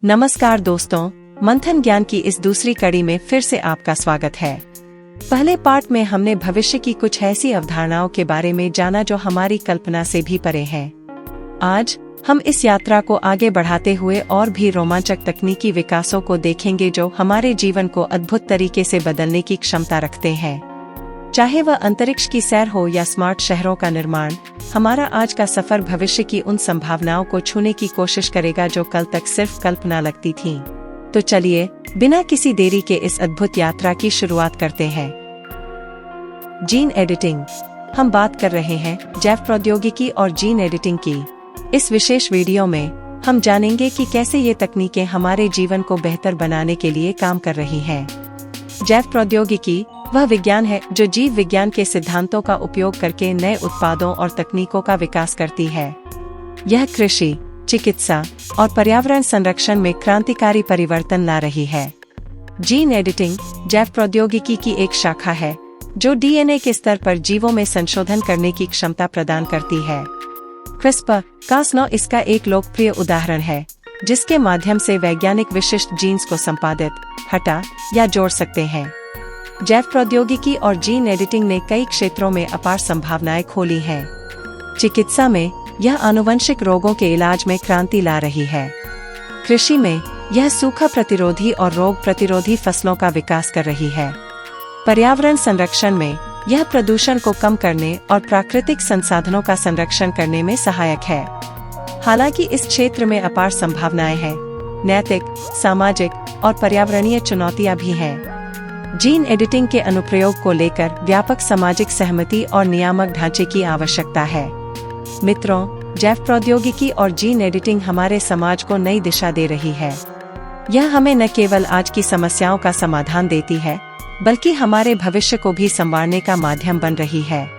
नमस्कार दोस्तों, मंथन ज्ञान की इस दूसरी कड़ी में फिर से आपका स्वागत है। पहले पार्ट में हमने भविष्य की कुछ ऐसी अवधारणाओं के बारे में जाना जो हमारी कल्पना से भी परे हैं। आज हम इस यात्रा को आगे बढ़ाते हुए और भी रोमांचक तकनीकी विकासों को देखेंगे जो हमारे जीवन को अद्भुत तरीके से बदलने की क्षमता रखते हैं। चाहे वह अंतरिक्ष की सैर हो या स्मार्ट शहरों का निर्माण, हमारा आज का सफर भविष्य की उन संभावनाओं को छूने की कोशिश करेगा जो कल तक सिर्फ कल्पना लगती थीं। तो चलिए, बिना किसी देरी के इस अद्भुत यात्रा की शुरुआत करते हैं। Gene editing. हम बात कर रहे हैं जैव प्रौद्योगिकी और जीन एडिटिंग की। इस विशेष वीडियो में हम जानेंगे कि कैसे ये तकनीकें हमारे जीवन को बेहतर बनाने के लिए काम कर रही हैं। जैव प्रौद्योगिकी वह विज्ञान है जो जीव विज्ञान के सिद्धांतों का उपयोग करके नए उत्पादों और तकनीकों का विकास करती है। यह कृषि, चिकित्सा और पर्यावरण संरक्षण में क्रांतिकारी परिवर्तन ला रही है। जीन एडिटिंग जैव प्रौद्योगिकी की एक शाखा है जो डीएनए के स्तर पर जीवों में संशोधन करने की क्षमता प्रदान करती है। क्रिस्पर-कास9 इसका एक लोकप्रिय उदाहरण है, जिसके माध्यम से वैज्ञानिक विशिष्ट जीन्स को संपादित, हटा या जोड़ सकते हैं। जैव प्रौद्योगिकी और जीन एडिटिंग ने कई क्षेत्रों में अपार संभावनाएं खोली हैं। चिकित्सा में यह आनुवंशिक रोगों के इलाज में क्रांति ला रही है। कृषि में यह सूखा प्रतिरोधी और रोग प्रतिरोधी फसलों का विकास कर रही है। पर्यावरण संरक्षण में यह प्रदूषण को कम करने और प्राकृतिक संसाधनों का संरक्षण करने में सहायक है। हालांकि इस क्षेत्र में अपार संभावनाएं हैं, नैतिक, सामाजिक और पर्यावरणीय चुनौतियां भी हैं। जीन एडिटिंग के अनुप्रयोग को लेकर व्यापक सामाजिक सहमति और नियामक ढांचे की आवश्यकता है। मित्रों, जैव प्रौद्योगिकी और जीन एडिटिंग हमारे समाज को नई दिशा दे रही है। यह हमें न केवल आज की समस्याओं का समाधान देती है, बल्कि हमारे भविष्य को भी संवारने का माध्यम बन रही है।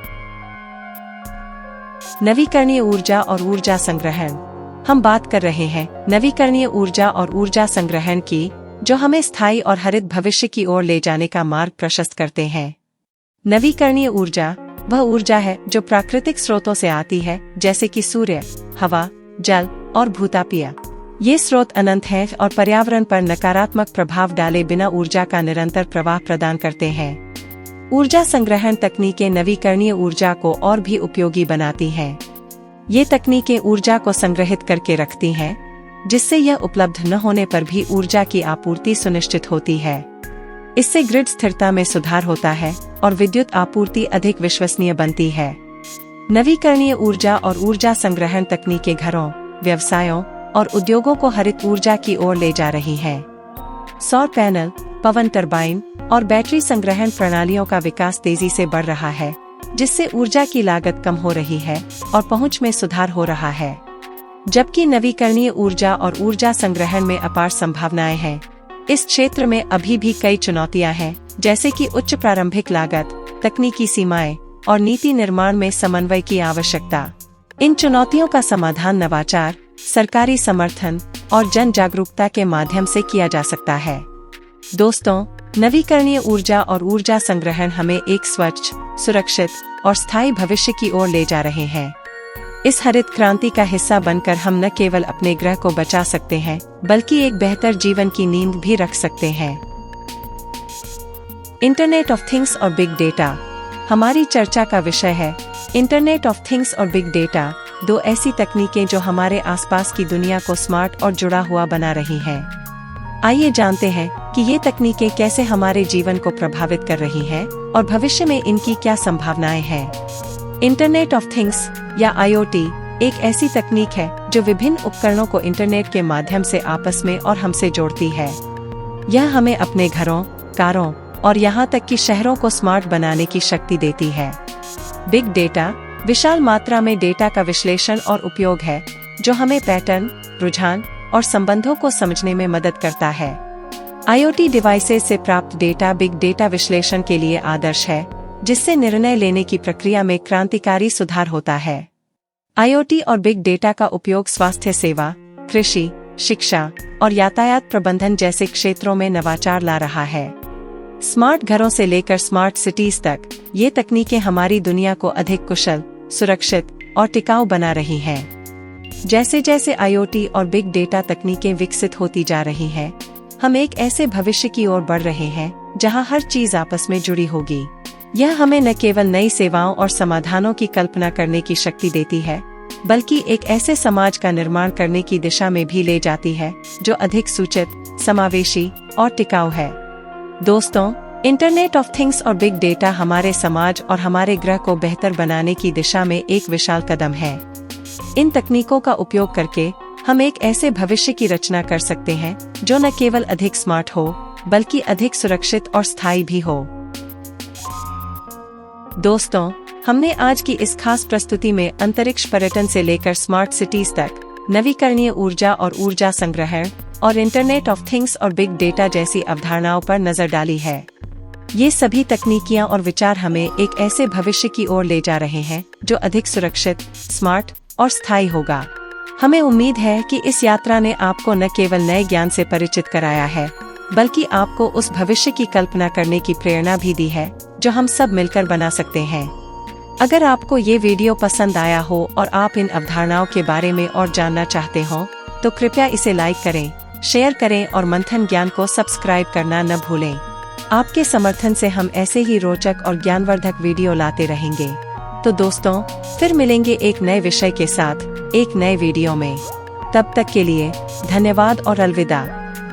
नवीकरणीय ऊर्जा और ऊर्जा संग्रहण। हम बात कर रहे हैं नवीकरणीय ऊर्जा और ऊर्जा संग्रहण की, जो हमें स्थायी और हरित भविष्य की ओर ले जाने का मार्ग प्रशस्त करते हैं। नवीकरणीय ऊर्जा वह ऊर्जा है जो प्राकृतिक स्रोतों से आती है, जैसे कि सूर्य, हवा, जल और भूतापीय। ये स्रोत अनंत हैं और पर्यावरण पर नकारात्मक प्रभाव डाले बिना ऊर्जा का निरंतर प्रवाह प्रदान करते हैं। ऊर्जा संग्रहण तकनीकें नवीकरणीय ऊर्जा को और भी उपयोगी बनाती हैं। ये तकनीकें ऊर्जा को संग्रहित करके रखती हैं, जिससे यह उपलब्ध न होने पर भी ऊर्जा की आपूर्ति सुनिश्चित होती है। इससे ग्रिड स्थिरता में सुधार होता है और विद्युत आपूर्ति अधिक विश्वसनीय बनती है। नवीकरणीय ऊर्जा और ऊर्जा संग्रहण तकनीकें घरों, व्यवसायों और उद्योगों को हरित ऊर्जा की ओर ले जा रही हैं। सौर पैनल, पवन टरबाइन और बैटरी संग्रहण प्रणालियों का विकास तेजी से बढ़ रहा है, जिससे ऊर्जा की लागत कम हो रही है और पहुंच में सुधार हो रहा है। जबकि नवीकरणीय ऊर्जा और ऊर्जा संग्रहण में अपार संभावनाएं हैं, इस क्षेत्र में अभी भी कई चुनौतियां हैं, जैसे कि उच्च प्रारंभिक लागत, तकनीकी सीमाएं और नीति निर्माण में समन्वय की आवश्यकता। इन चुनौतियों का समाधान नवाचार, सरकारी समर्थन और जन जागरूकता के माध्यम से किया जा सकता है। दोस्तों, नवीकरणीय ऊर्जा और ऊर्जा संग्रहण हमें एक स्वच्छ, सुरक्षित और स्थायी भविष्य की ओर ले जा रहे हैं। इस हरित क्रांति का हिस्सा बनकर हम न केवल अपने ग्रह को बचा सकते हैं, बल्कि एक बेहतर जीवन की नींद भी रख सकते हैं। इंटरनेट ऑफ थिंग्स और बिग डेटा हमारी चर्चा का विषय है। इंटरनेट ऑफ थिंग्स और बिग डेटा दो ऐसी तकनीकें जो हमारे आसपास की दुनिया को स्मार्ट और जुड़ा हुआ बना रही हैं। आइए जानते हैं कि ये तकनीकें कैसे हमारे जीवन को प्रभावित कर रही हैं और भविष्य में इनकी क्या संभावनाएं हैं। इंटरनेट ऑफ थिंग्स या IoT एक ऐसी तकनीक है जो विभिन्न उपकरणों को इंटरनेट के माध्यम से आपस में और हमसे जोड़ती है। यह हमें अपने घरों, कारों और यहाँ तक कि शहरों को स्मार्ट बनाने की शक्ति देती है। बिग डेटा विशाल मात्रा में डेटा का विश्लेषण और उपयोग है, जो हमें पैटर्न, रुझान और संबंधों को समझने में मदद करता है। IoT डिवाइसेस से प्राप्त डेटा बिग डेटा विश्लेषण के लिए आदर्श है, जिससे निर्णय लेने की प्रक्रिया में क्रांतिकारी सुधार होता है। IoT और बिग डेटा का उपयोग स्वास्थ्य सेवा, कृषि, शिक्षा और यातायात प्रबंधन जैसे क्षेत्रों में नवाचार ला रहा है। स्मार्ट घरों से लेकर स्मार्ट सिटीज तक, ये तकनीकें हमारी दुनिया को अधिक कुशल, सुरक्षित और टिकाऊ बना रही हैं। जैसे जैसे IoT और बिग डेटा तकनीकें विकसित होती जा रही हैं, हम एक ऐसे भविष्य की ओर बढ़ रहे हैं जहां हर चीज आपस में जुड़ी होगी। यह हमें न केवल नई सेवाओं और समाधानों की कल्पना करने की शक्ति देती है, बल्कि एक ऐसे समाज का निर्माण करने की दिशा में भी ले जाती है जो अधिक सूचित, समावेशी और टिकाऊ है। दोस्तों, इंटरनेट ऑफ थिंग्स और बिग डेटा हमारे समाज और हमारे ग्रह को बेहतर बनाने की दिशा में एक विशाल कदम है। इन तकनीकों का उपयोग करके हम एक ऐसे भविष्य की रचना कर सकते हैं जो न केवल अधिक स्मार्ट हो, बल्कि अधिक सुरक्षित और स्थायी भी हो। दोस्तों, हमने आज की इस खास प्रस्तुति में अंतरिक्ष पर्यटन से लेकर स्मार्ट सिटीज तक, नवीकरणीय ऊर्जा और ऊर्जा संग्रहण और इंटरनेट ऑफ थिंग्स और बिग डेटा जैसी अवधारणाओं पर नजर डाली है। ये सभी तकनीकियां और विचार हमें एक ऐसे भविष्य की ओर ले जा रहे हैं जो अधिक सुरक्षित, स्मार्ट और स्थायी होगा। हमें उम्मीद है कि इस यात्रा ने आपको न केवल नए ज्ञान से परिचित कराया है, बल्कि आपको उस भविष्य की कल्पना करने की प्रेरणा भी दी है जो हम सब मिलकर बना सकते हैं। अगर आपको ये वीडियो पसंद आया हो और आप इन अवधारणाओं के बारे में और जानना चाहते हो, तो कृपया इसे लाइक करें, शेयर करें और मंथन ज्ञान को सब्सक्राइब करना न भूलें। आपके समर्थन से हम ऐसे ही रोचक और ज्ञानवर्धक वीडियो लाते रहेंगे। तो दोस्तों, फिर मिलेंगे एक नए विषय के साथ एक नए वीडियो में। तब तक के लिए धन्यवाद और अलविदा।